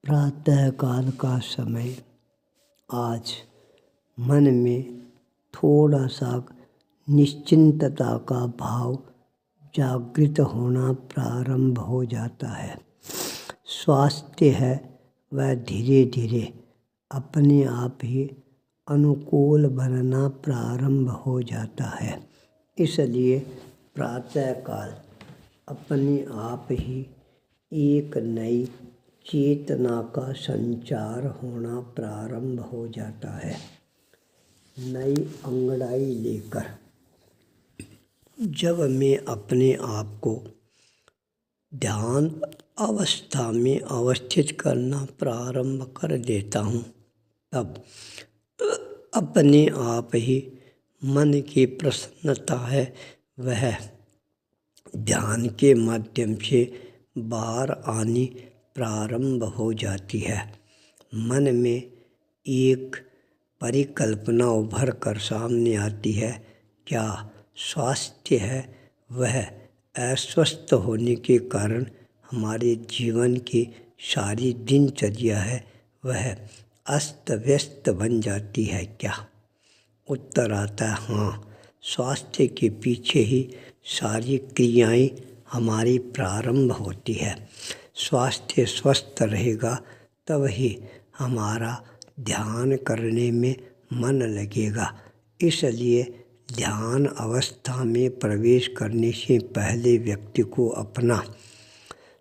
प्रातःकाल का समय। आज मन में थोड़ा सा निश्चिंतता का भाव जागृत होना प्रारंभ हो जाता है। स्वास्थ्य है वह धीरे धीरे अपने आप ही अनुकूल बनना प्रारंभ हो जाता है। इसलिए प्रातःकाल अपने आप ही एक नई चेतना का संचार होना प्रारंभ हो जाता है। नई अंगड़ाई लेकर जब मैं अपने आप को ध्यान अवस्था में अवस्थित करना प्रारंभ कर देता हूँ, तब अपने आप ही मन की प्रसन्नता है वह ध्यान के माध्यम से बाहर आनी प्रारंभ हो जाती है। मन में एक परिकल्पना उभर कर सामने आती है। क्या स्वास्थ्य है वह अस्वस्थ होने के कारण हमारे जीवन की सारी दिनचर्या है वह अस्त व्यस्त बन जाती है क्या? उत्तर आता है हाँ, स्वास्थ्य के पीछे ही सारी क्रियाएं हमारी प्रारंभ होती है। स्वास्थ्य स्वस्थ रहेगा तब ही हमारा ध्यान करने में मन लगेगा। इसलिए ध्यान अवस्था में प्रवेश करने से पहले व्यक्ति को अपना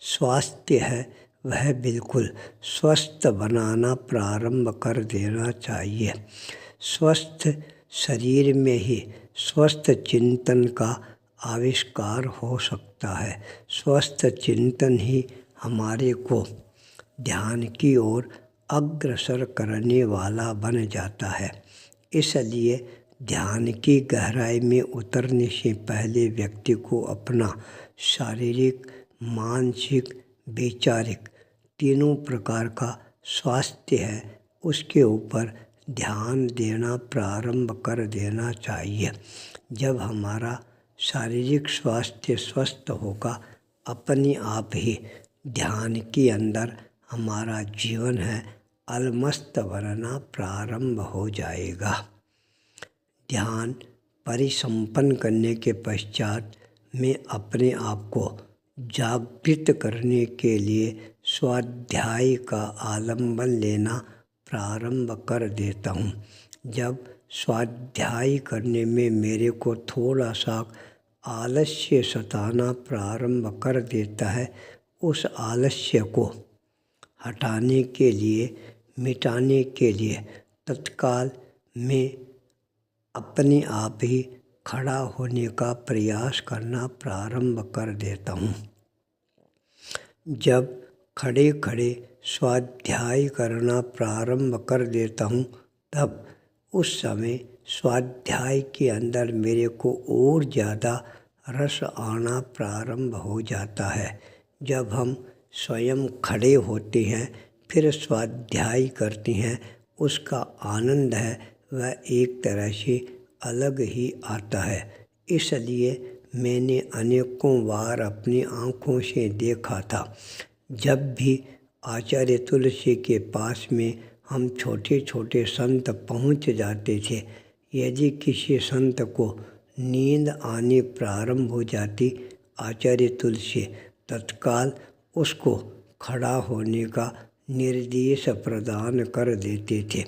स्वास्थ्य है वह बिल्कुल स्वस्थ बनाना प्रारंभ कर देना चाहिए। स्वस्थ शरीर में ही स्वस्थ चिंतन का आविष्कार हो सकता है। स्वस्थ चिंतन ही हमारे को ध्यान की ओर अग्रसर करने वाला बन जाता है। इसलिए ध्यान की गहराई में उतरने से पहले व्यक्ति को अपना शारीरिक, मानसिक, वैचारिक तीनों प्रकार का स्वास्थ्य है उसके ऊपर ध्यान देना प्रारंभ कर देना चाहिए। जब हमारा शारीरिक स्वास्थ्य स्वस्थ होगा, अपने आप ही ध्यान के अंदर हमारा जीवन है अलमस्त बनना प्रारंभ हो जाएगा। ध्यान परिसंपन्न करने के पश्चात मैं अपने आप को जागृत करने के लिए स्वाध्याय का आलंबन लेना प्रारंभ कर देता हूँ। जब स्वाध्याय करने में मेरे को थोड़ा सा आलस्य सताना प्रारंभ कर देता है, उस आलस्य को हटाने के लिए, मिटाने के लिए तत्काल मैं अपने आप ही खड़ा होने का प्रयास करना प्रारंभ कर देता हूँ। जब खड़े खड़े स्वाध्याय करना प्रारंभ कर देता हूँ, तब उस समय स्वाध्याय के अंदर मेरे को और ज़्यादा रस आना प्रारंभ हो जाता है। जब हम स्वयं खड़े होते हैं फिर स्वाध्याय करते हैं, उसका आनंद है वह एक तरह से अलग ही आता है। इसलिए मैंने अनेकों बार अपनी आँखों से देखा था। जब भी आचार्य तुलसी के पास में हम छोटे छोटे संत पहुँच जाते थे, यदि किसी संत को नींद आने प्रारंभ हो जाती, आचार्य तुलसी तत्काल उसको खड़ा होने का निर्देश प्रदान कर देते थे।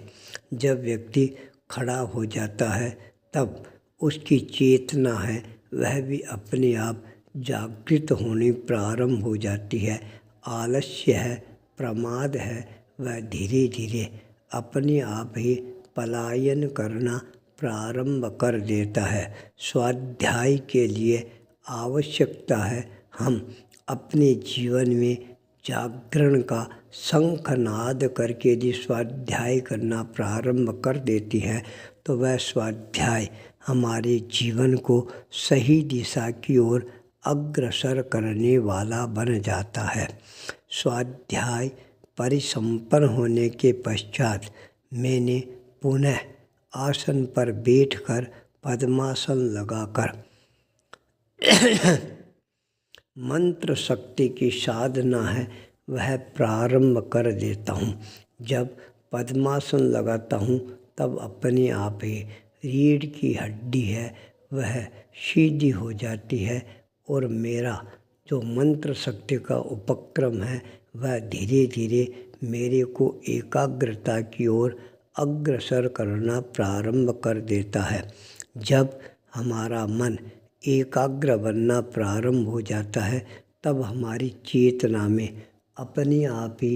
जब व्यक्ति खड़ा हो जाता है तब उसकी चेतना है वह भी अपने आप जागृत होने प्रारंभ हो जाती है। आलस्य है, प्रमाद है, वह धीरे धीरे अपने आप ही पलायन करना प्रारंभ कर देता है। स्वाध्याय के लिए आवश्यकता है हम अपने जीवन में जागरण का शंखनाद करके यदि स्वाध्याय करना प्रारंभ कर देती है तो वह स्वाध्याय हमारे जीवन को सही दिशा की ओर अग्रसर करने वाला बन जाता है। स्वाध्याय परिसंपन्न होने के पश्चात मैंने पुनः आसन पर बैठकर पद्मासन लगाकर मंत्र शक्ति की साधना है वह प्रारंभ कर देता हूँ। जब पद्मासन लगाता हूँ तब अपने आप ही रीढ़ की हड्डी है वह सीधी हो जाती है और मेरा जो मंत्र शक्ति का उपक्रम है वह धीरे धीरे मेरे को एकाग्रता की ओर अग्रसर करना प्रारंभ कर देता है। जब हमारा मन एकाग्र बनना प्रारंभ हो जाता है तब हमारी चेतना में अपने आप ही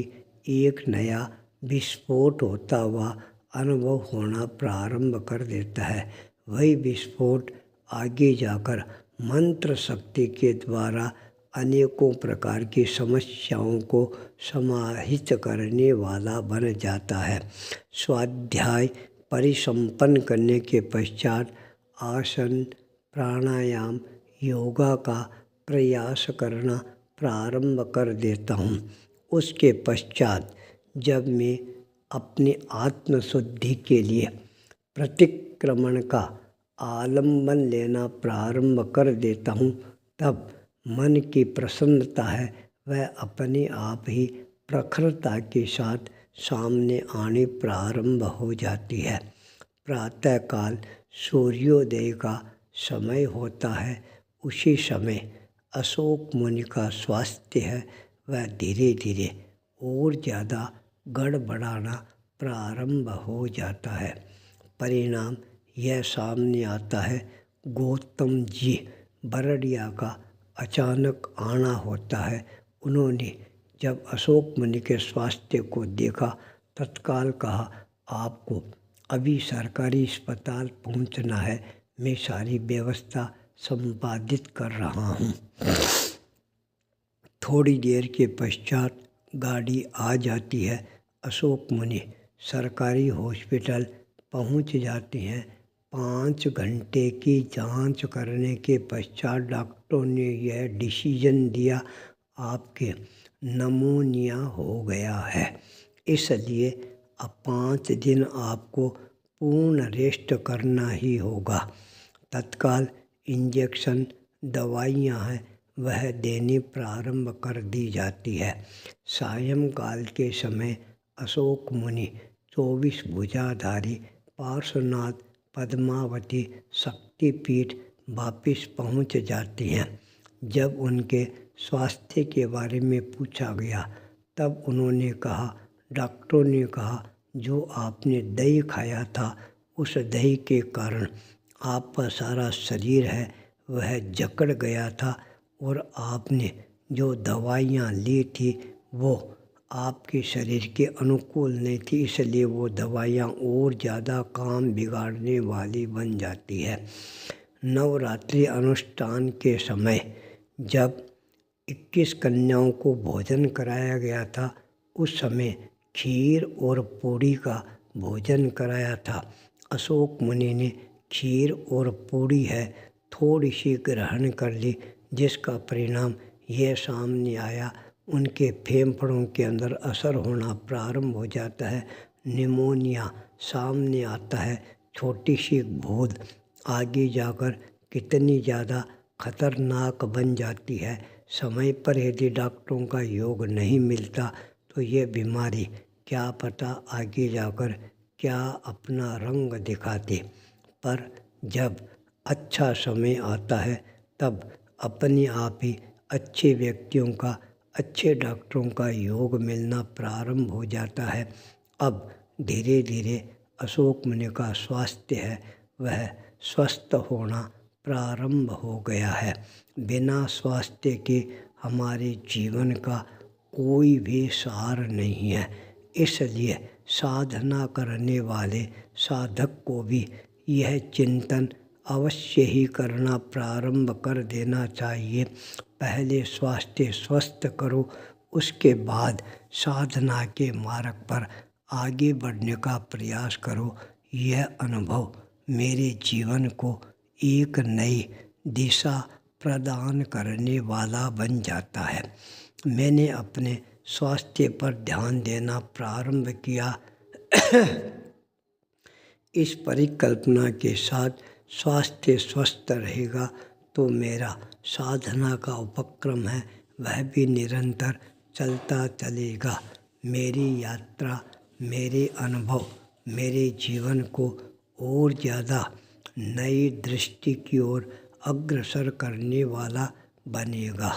एक नया विस्फोट होता हुआ अनुभव होना प्रारंभ कर देता है। वही विस्फोट आगे जाकर मंत्र शक्ति के द्वारा अनेकों प्रकार की समस्याओं को समाहित करने वाला बन जाता है। स्वाध्याय परिसंपन्न करने के पश्चात आसन, प्राणायाम, योगा का प्रयास करना प्रारंभ कर देता हूँ। उसके पश्चात जब मैं अपनी आत्मशुद्धि के लिए प्रतिक्रमण का आलंबन लेना प्रारंभ कर देता हूँ तब मन की प्रसन्नता है वह अपने आप ही प्रखरता के साथ सामने आने प्रारंभ हो जाती है। प्रातःकाल सूर्योदय का समय होता है। उसी समय अशोक मुनि का स्वास्थ्य है वह धीरे धीरे और ज़्यादा गड़बड़ाना प्रारंभ हो जाता है। परिणाम यह सामने आता है गौतम जी बरड़िया का अचानक आना होता है। उन्होंने जब अशोक मुनि के स्वास्थ्य को देखा तत्काल कहा, आपको अभी सरकारी अस्पताल पहुंचना है, मैं सारी व्यवस्था संपादित कर रहा हूं। थोड़ी देर के पश्चात गाड़ी आ जाती है। अशोक मुनि सरकारी हॉस्पिटल पहुंच जाते हैं। 5 घंटे की जांच करने के पश्चात डॉक्टरों ने यह डिसीजन दिया, आपके नमोनिया हो गया है, इसलिए अब 5 दिन आपको पूर्ण रेस्ट करना ही होगा। तत्काल इंजेक्शन दवाइयाँ हैं वह देनी प्रारंभ कर दी जाती है। सायंकाल के समय अशोक मुनि 24 भुजाधारी पार्श्वनाथ पद्मावती शक्तिपीठ वापिस पहुंच जाते हैं। जब उनके स्वास्थ्य के बारे में पूछा गया तब उन्होंने कहा, डॉक्टरों ने कहा जो आपने दही खाया था उस दही के कारण आपका सारा शरीर है वह जकड़ गया था और आपने जो दवाइयाँ ली थी वो आपके शरीर के अनुकूल नहीं थी, इसलिए वो दवाइयाँ और ज़्यादा काम बिगाड़ने वाली बन जाती है। नवरात्रि अनुष्ठान के समय जब 21 कन्याओं को भोजन कराया गया था उस समय खीर और पूड़ी का भोजन कराया था। अशोक मुनि ने खीर और पूड़ी है थोड़ी सी ग्रहण कर ली, जिसका परिणाम यह सामने आया उनके फेफड़ों के अंदर असर होना प्रारंभ हो जाता है। निमोनिया सामने आता है। छोटी सी बूंद आगे जाकर कितनी ज़्यादा खतरनाक बन जाती है। समय पर यदि डॉक्टरों का योग नहीं मिलता तो ये बीमारी क्या पता आगे जाकर क्या अपना रंग दिखाती। पर जब अच्छा समय आता है तब अपने आप ही अच्छे व्यक्तियों का, अच्छे डॉक्टरों का योग मिलना प्रारंभ हो जाता है। अब धीरे धीरे अशोक मुनि का स्वास्थ्य है वह स्वस्थ होना प्रारंभ हो गया है। बिना स्वास्थ्य के हमारे जीवन का कोई भी सार नहीं है, इसलिए साधना करने वाले साधक को भी यह चिंतन अवश्य ही करना प्रारंभ कर देना चाहिए। पहले स्वास्थ्य स्वस्थ करो, उसके बाद साधना के मार्ग पर आगे बढ़ने का प्रयास करो। यह अनुभव मेरे जीवन को एक नई दिशा प्रदान करने वाला बन जाता है। मैंने अपने स्वास्थ्य पर ध्यान देना प्रारंभ किया। इस परिकल्पना के साथ स्वास्थ्य स्वस्थ रहेगा तो मेरा साधना का उपक्रम है वह भी निरंतर चलता चलेगा। मेरी यात्रा, मेरे अनुभव मेरे जीवन को और ज़्यादा नई दृष्टि की ओर अग्रसर करने वाला बनेगा।